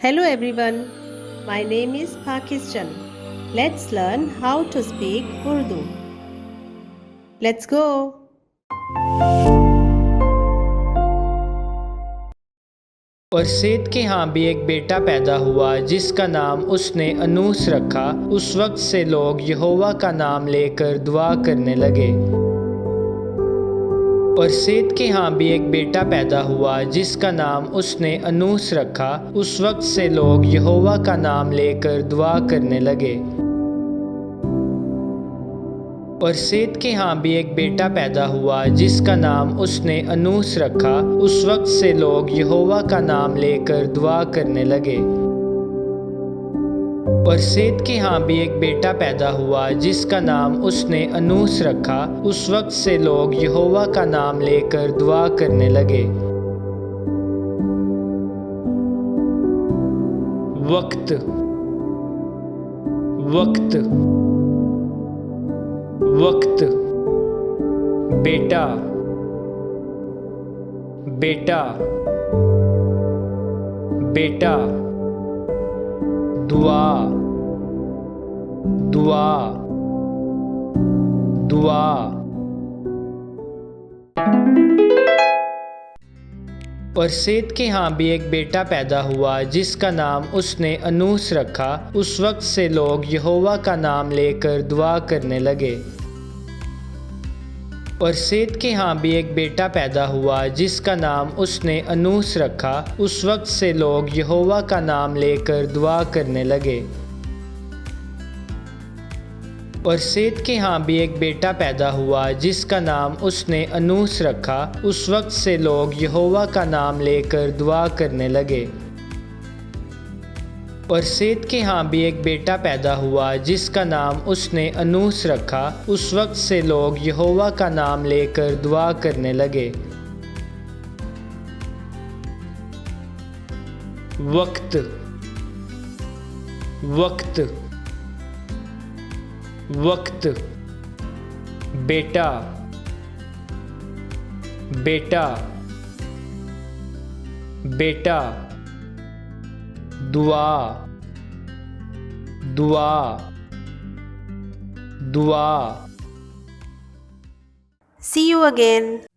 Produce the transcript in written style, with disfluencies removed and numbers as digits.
Hello everyone, my name is Pakistan. Let's learn how to speak Urdu. Let's go. और सेठ के यहाँ भी एक बेटा पैदा हुआ जिसका नाम उसने अनूस रखा। उस वक्त से लोग यहोवा का नाम लेकर दुआ करने लगे। और सेठ के यहाँ भी एक बेटा पैदा हुआ जिसका नाम उसने अनूस रखा। उस वक्त से लोग यहोवा का नाम लेकर दुआ करने लगे। और सेठ के यहाँ भी एक बेटा पैदा हुआ जिसका नाम उसने अनूस रखा। उस वक्त से लोग यहोवा का नाम लेकर दुआ करने लगे। और सेठ के यहाँ भी एक बेटा पैदा हुआ जिसका नाम उसने अनूस रखा। उस वक्त से लोग यहोवा का नाम लेकर दुआ करने लगे। वक्त वक्त वक्त बेटा बेटा बेटा दुआ दुआ दुआ। और सेठ के यहाँ भी एक बेटा पैदा हुआ जिसका नाम उसने अनूस रखा। उस वक्त से लोग यहोवा का नाम लेकर दुआ करने लगे। और सेठ के यहाँ भी एक बेटा पैदा हुआ जिसका नाम उसने अनूस रखा। उस वक्त से लोग यहोवा का नाम लेकर दुआ करने लगे। और सेठ के यहाँ भी एक बेटा पैदा हुआ जिसका नाम उसने अनूस रखा। उस वक्त से लोग यहोवा का नाम लेकर दुआ करने लगे। और सेठ के यहाँ भी एक बेटा पैदा हुआ जिसका नाम उसने अनूस रखा। उस वक्त से लोग यहोवा का नाम लेकर दुआ करने लगे। वक्त वक्त वक्त बेटा बेटा बेटा दुआ दुआ दुआ। See you again.